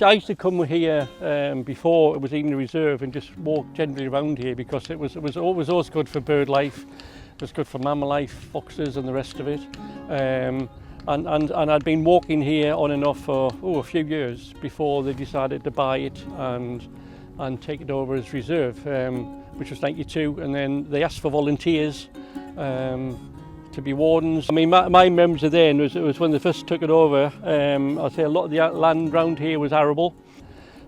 used to come here before it was even a reserve and just walk generally around here because it was always good for bird life. It was good for mammal life, foxes and the rest of it. And I'd been walking here on and off for a few years before they decided to buy it and take it over as reserve, which was 92, and then they asked for volunteers to be wardens. I mean, my memories of then was when they first took it over. I'd say a lot of the land around here was arable.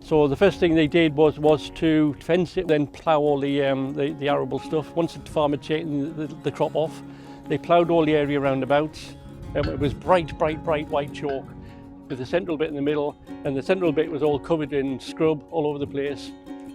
So the first thing they did was to fence it, then plough all the arable stuff. Once the farm had taken the crop off, they ploughed all the area round about. It was bright white chalk with the central bit in the middle, and the central bit was all covered in scrub all over the place.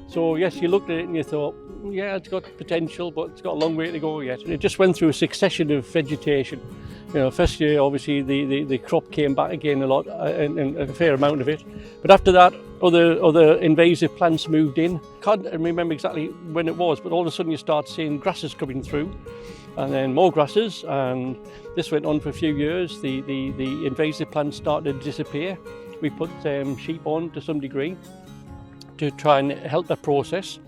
So yes, you looked at it and you thought, yeah, it's got potential, but it's got a long way to go yet. And it just went through a succession of vegetation. You know, first year, obviously, the crop came back again a lot, and a fair amount of it. But after that, other invasive plants moved in. Can't remember exactly when it was, but all of a sudden you start seeing grasses coming through, and then more grasses, and this went on for a few years. The invasive plants started to disappear. We put sheep on to some degree to try and help that process.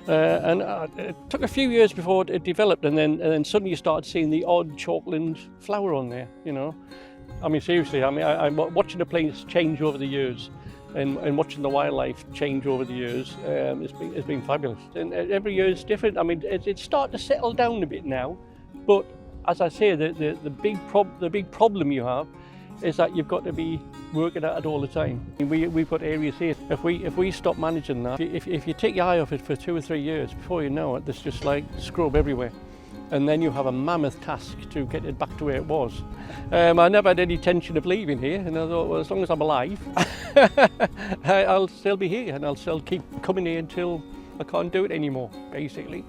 And it took a few years before it developed, and then suddenly you started seeing the odd chalkland flower on there, you know. I mean, seriously, I mean, I'm watching the place change over the years, and watching the wildlife change over the years. It's been fabulous, and every year is different. I mean, it's starting to settle down a bit now, but as I say, the big problem you have is that you've got to be working at it all the time. We've got areas here. If we stop managing that, if you take your eye off it for 2 or 3 years, before you know it, there's just like scrub everywhere. And then you have a mammoth task to get it back to where it was. I never had any intention of leaving here, and I thought, well, as long as I'm alive, I'll still be here, and I'll still keep coming here until I can't do it anymore, basically.